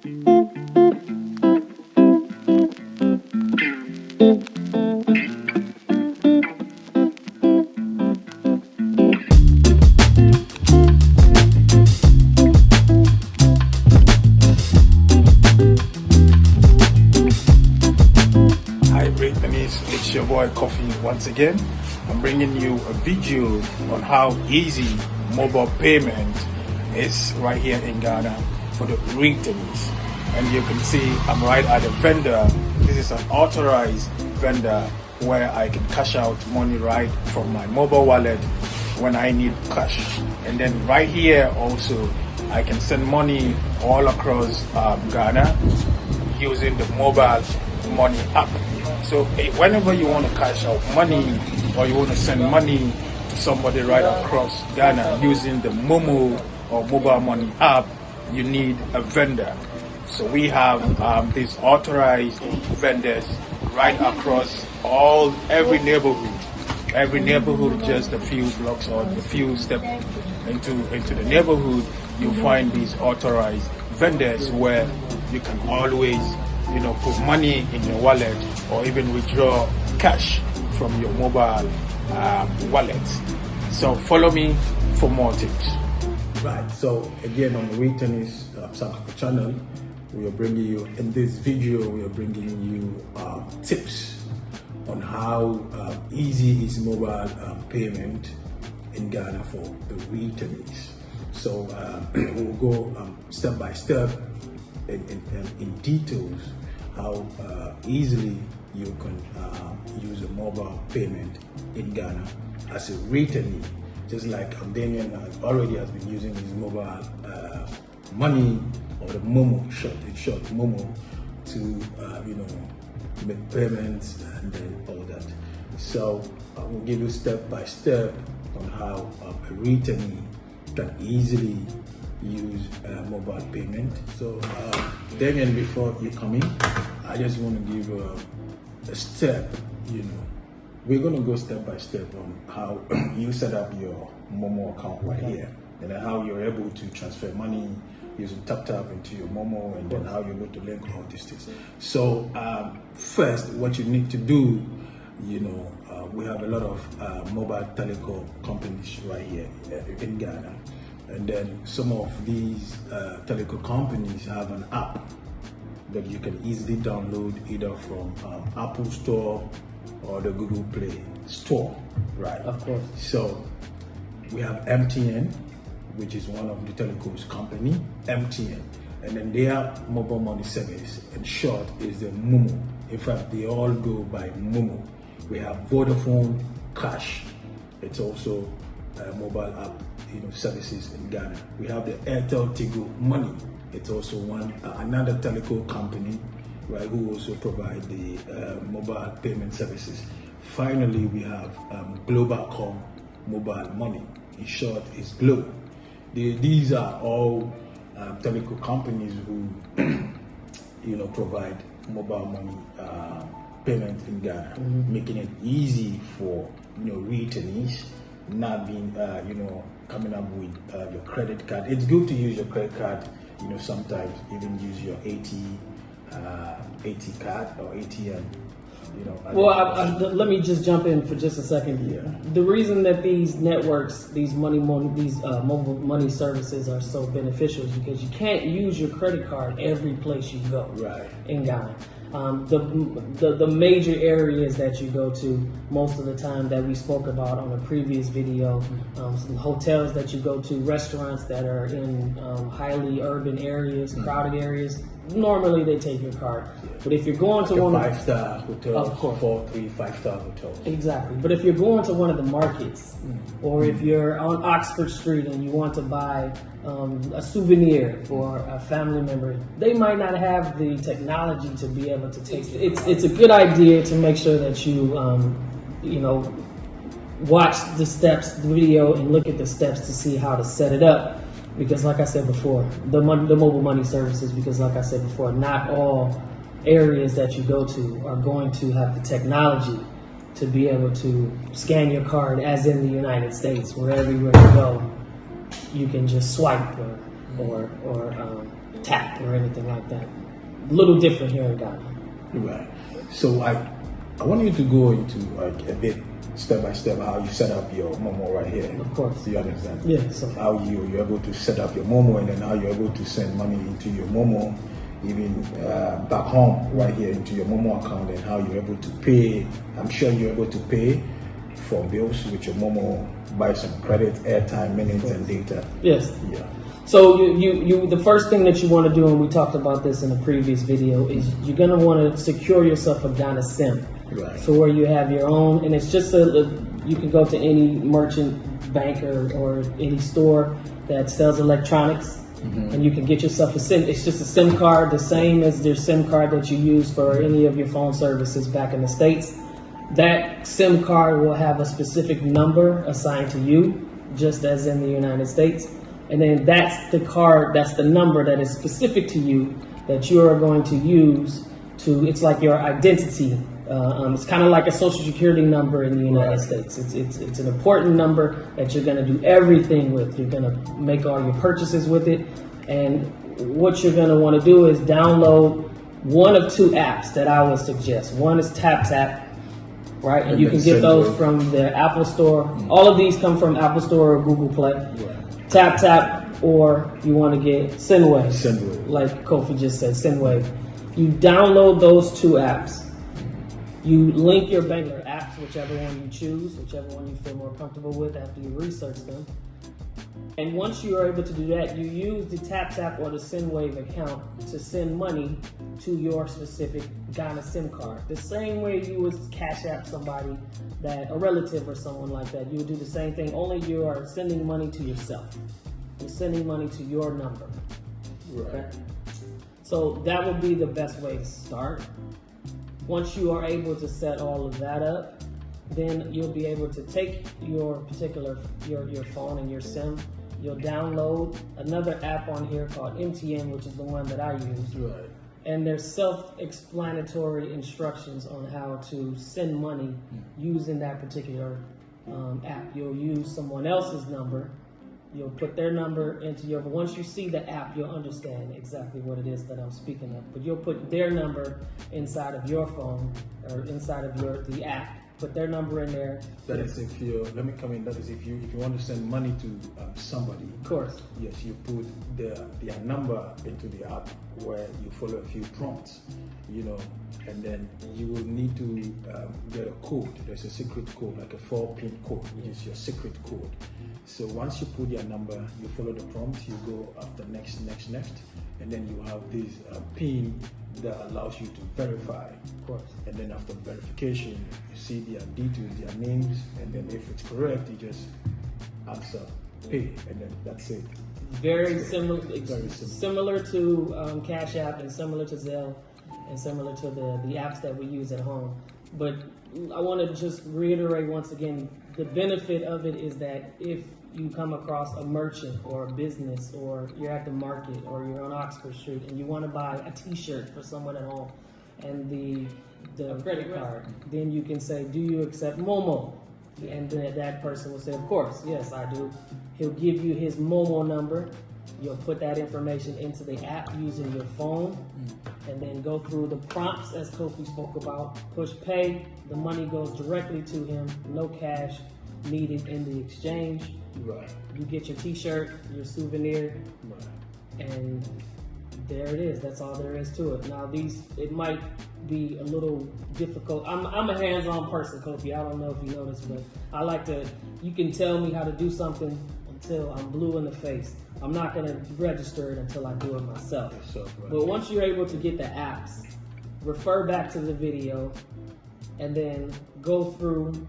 It's your boy Coffee once again. I'm bringing you a video on how easy mobile payment is right here in Ghana for the returnees. And you can see I'm right at a vendor. This is an authorized vendor where I can cash out money right from my mobile wallet when I need cash. And then right here also I can send money all across Ghana using the mobile money app. So whenever you want to cash out money or you want to send money to somebody right across Ghana using the Momo or mobile money app, you need a vendor. So we have these authorized vendors right across every neighborhood, just a few blocks or a few steps into the neighborhood, you find these authorized vendors where you can always put money in your wallet or even withdraw cash from your mobile wallet. So follow me for more tips. Right, so again on the Returnees channel, we are bringing you, in this video, we are bringing you tips on how easy is mobile payment in Ghana for the returnees. So we'll go step by step in details how easily you can use a mobile payment in Ghana as a returnee. Just like Damian already has been using his mobile money or the Momo, short Momo, to make payments and then all that. So I will give you step by step on how a returnee can easily use mobile payment. So Damian, before you come in, I just want to give a step. We're going to go step by step on how you set up your Momo account right here, and then how you're able to transfer money using tap into your Momo, and then how you're able to link all these things. So first, what you need to do, we have a lot of mobile telecom companies right here in Ghana. And then some of these telecom companies have an app that you can easily download either from Apple Store or the Google Play Store, right? Of course. So we have MTN, which is one of the telecoms company, MTN. And then their mobile money service, in short, is the Momo. In fact, they all go by Momo. We have Vodafone Cash. It's also a mobile app services in Ghana. We have the AirtelTigo Money. It's also another telecom company, right, who also provide the mobile payment services. Finally, we have Globacom Mobile Money. In short, it's Glo. These are all telecom companies who provide mobile money payment in Ghana, making it easy for returnees, not being coming up with your credit card. It's good to use your credit card, sometimes even use your AT card or ATM. Let me just jump in for just a second here. The reason that these networks, these mobile money services are so beneficial is because you can't use your credit card every place you go in Ghana. The major areas that you go to most of the time that we spoke about on a previous video, some hotels that you go to, restaurants that are in highly urban areas, crowded areas, normally they take your card. But if you're going to one of 5-star hotels, 4, 3, 5-star hotels. Exactly. But if you're going to one of the markets, or if you're on Oxford Street and you want to buy a souvenir for a family member, they might not have the technology to be able to take it. It's a good idea to make sure that you watch the video and look at the steps to see how to set it up. Because like I said before, the mobile money services, because like I said before, not all areas that you go to are going to have the technology to be able to scan your card, as in the United States, where everywhere you go, you can just swipe or or tap or anything like that. A little different here in Ghana. Right. So I want you to go into like a bit step by step how you set up your Momo right here. Of course. Do you understand? Yeah. So how you're able to set up your Momo, and then how you're able to send money into your Momo, even back home right here into your Momo account, and how you're able to pay. I'm sure you're able to pay for bills with your Momo, buy some credit, airtime, minutes, and data. yes. Yeah. So you the first thing that you want to do, and we talked about this in a previous video, is you're gonna want to secure yourself a Ghana SIM. Right. So where you have your own, and it's just you can go to any merchant bank or any store that sells electronics, and you can get yourself a SIM. It's just a SIM card, the same as their SIM card that you use for any of your phone services back in the States. That SIM card will have a specific number assigned to you, just as in the United States. And then that's the card, that's the number that is specific to you that you are going to use to, it's like your identity. It's kind of like a social security number in the United States. It's an important number that you're going to do everything with. You're going to make all your purchases with it. And what you're going to want to do is download one of two apps that I would suggest. One is TapTap, right? And you can get those from the Apple Store. All of these come from Apple Store or Google Play. TapTap, or you want to get Sendwave. Like Kofi just said, Sendwave. You download those two apps. You link your bank or apps, whichever one you choose, whichever one you feel more comfortable with after you research them. And once you are able to do that, you use the TapTap or the Sendwave account to send money to your specific Ghana SIM card. The same way you would Cash App somebody, a relative or someone like that. You would do the same thing, only you are sending money to yourself. You're sending money to your number. Right. Okay? So that would be the best way to start. Once you are able to set all of that up, then you'll be able to take your particular, your phone and your SIM. You'll download another app on here called MTN, which is the one that I use. Right. And there's self-explanatory instructions on how to send money using that particular app. You'll use someone else's number. You'll put their number into your, once you see the app, you'll understand exactly what it is that I'm speaking of. But you'll put their number inside of your phone or inside of the app. Put their number in there. That is if you, let me come in, that is if you want to send money to somebody. Of course. Yes, you put their number into the app where you follow a few prompts, and then you will need to get a code. There's a secret code, like a 4-pin code, which is your secret code. So once you put your number, you follow the prompt, you go after next, and then you have this pin that allows you to verify. Of course. And then after verification, you see their details, their names, and then if it's correct, you just answer pay, and then that's it. Very similar to Cash App, and similar to Zelle, and similar to the apps that we use at home. But I want to just reiterate once again, the benefit of it is that if you come across a merchant or a business, or you're at the market, or you're on Oxford Street and you want to buy a t-shirt for someone at home and the credit card, then you can say, do you accept Momo? And then that person will say, of course, yes, I do. He'll give you his Momo number. You'll put that information into the app using your phone, and then go through the prompts as Kofi spoke about. Push pay, the money goes directly to him, no cash needed in the exchange. Right. You get your t-shirt, your souvenir, and there it is. That's all there is to it. Now it might be a little difficult. I'm a hands-on person, Kofi. I don't know if you know this, but I like to, you can tell me how to do something until I'm blue in the face. I'm not going to register it until I do it myself. But once you're able to get the apps, refer back to the video and then go through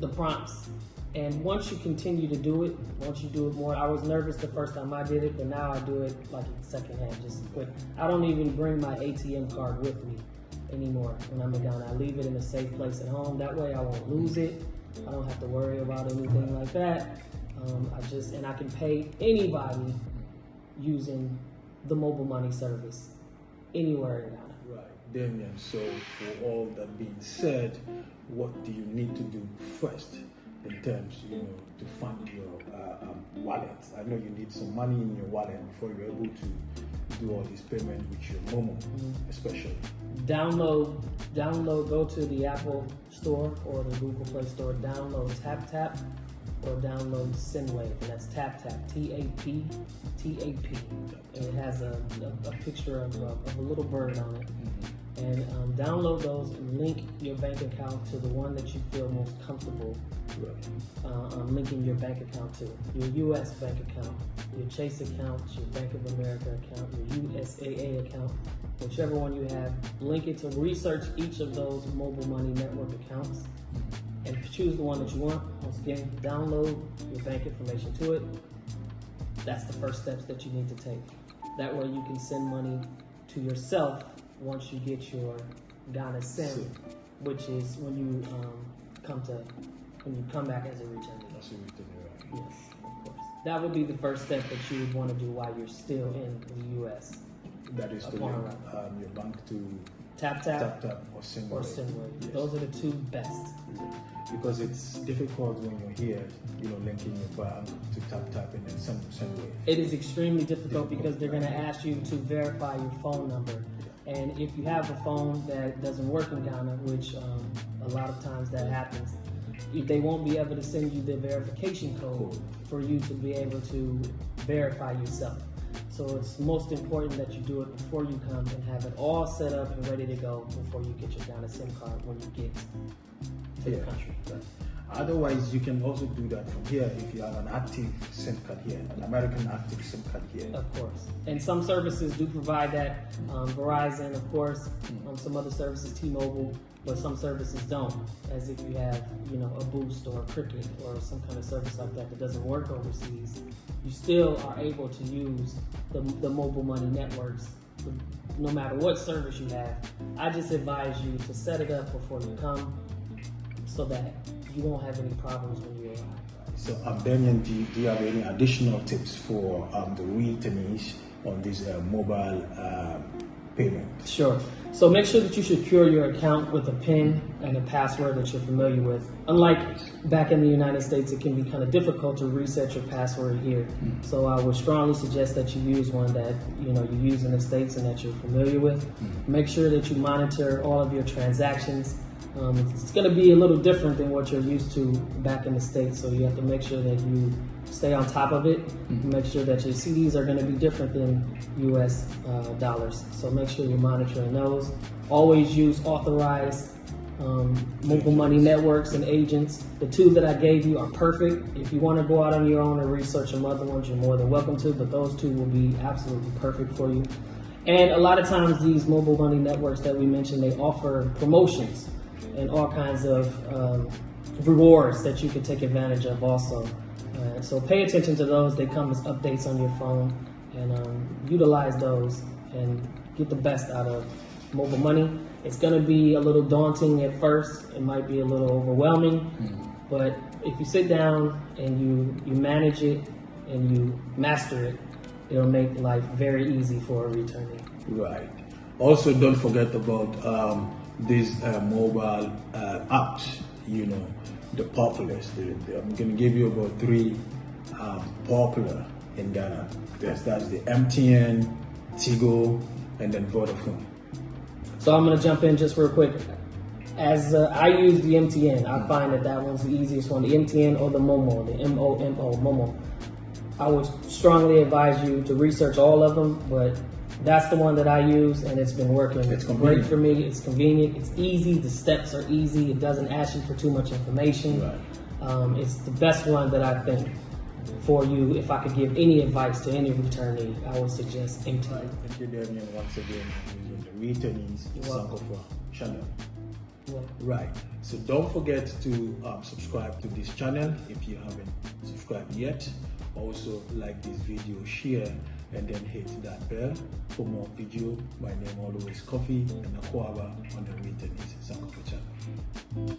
the prompts. And once you continue to do it, once you do it more, I was nervous the first time I did it, but now I do it like secondhand, just quick. I don't even bring my ATM card with me anymore when I'm in Ghana. I leave it in a safe place at home. That way I won't lose it. I don't have to worry about anything like that. I can pay anybody using the mobile money service anywhere in Ghana. Right, Damien. So for all that being said, what do you need to do first? in terms, to fund your wallet. I know you need some money in your wallet before you're able to do all these payments with your Momo, especially. Download, go to the Apple Store or the Google Play Store, download TapTap or download SendWave, and that's TapTap, T-A-P. And it has a picture of a little bird on it. And download those and link your bank account to the one that you feel most comfortable linking your bank account to. Your U.S. bank account, your Chase account, your Bank of America account, your USAA account, whichever one you have, link it to research each of those mobile money network accounts and choose the one that you want. Once again, download your bank information to it. That's the first steps that you need to take. That way you can send money to yourself once you get your Ghana SIM, which is when you come back as a returnee. That's a returnee, right? Yes, of course. That would be the first step that you would want to do while you're still in the U.S. That is to link your bank to TapTap or SendWave. Yes. Those are the two best. Because it's difficult when you're here, linking your bank to TapTap and then SendWave. It is extremely difficult because they're going to ask you to verify your phone number. And if you have a phone that doesn't work in Ghana, which a lot of times that happens, they won't be able to send you the verification code for you to be able to verify yourself. So it's most important that you do it before you come and have it all set up and ready to go before you get your Ghana SIM card when you get to the country. Right. Otherwise, you can also do that from here if you have an active SIM card here, an American active SIM card here. Of course. And some services do provide that. Verizon, of course, some other services, T-Mobile, but some services don't. As if you have, a Boost or a Cricket or some kind of service like that doesn't work overseas, you still are able to use the mobile money networks no matter what service you have. I just advise you to set it up before you come so that you won't have any problems when you arrive. So, Damian, do you have any additional tips for the returnees on this mobile payment? Sure. So make sure that you secure your account with a PIN and a password that you're familiar with. Unlike back in the United States, it can be kind of difficult to reset your password here. So I would strongly suggest that you use one that you use in the States and that you're familiar with. Make sure that you monitor all of your transactions. It's going to be a little different than what you're used to back in the States, so you have to make sure that you stay on top of it. Make sure that your CDs are going to be different than US dollars, so make sure you're monitoring those. Always use authorized mobile money networks and agents. The two that I gave you are perfect. If you want to go out on your own and research some other ones, you're more than welcome to, but those two will be absolutely perfect for you. And a lot of times these mobile money networks that we mentioned, they offer promotions and all kinds of rewards that you can take advantage of also. So pay attention to those. They come as updates on your phone, and utilize those and get the best out of mobile money. It's going to be a little daunting at first. It might be a little overwhelming, but if you sit down and you manage it and you master it, it'll make life very easy for a returnee. Right. Also, don't forget about these mobile apps, the popular. I'm going to give you about 3 popular in Ghana. That's the MTN, Tigo, and then Vodafone. So I'm going to jump in just real quick. As I use the MTN, I find that one's the easiest one, the MTN or the Momo, the Momo. I would strongly advise you to research all of them, but that's the one that I use, and it's been working. It's great for me. It's convenient. It's easy. The steps are easy. It doesn't ask you for too much information. Right. It's the best one that I think for you. If I could give any advice to any returnee, I would suggest MTN. Right. Thank you, Damian, once again for using the Returnees Sankofa channel. Right. So don't forget to subscribe to this channel if you haven't subscribed yet. Also like this video, share, and then hit that bell for more video. My name always Coffee and Akwaba on the Returnees Sankofa channel.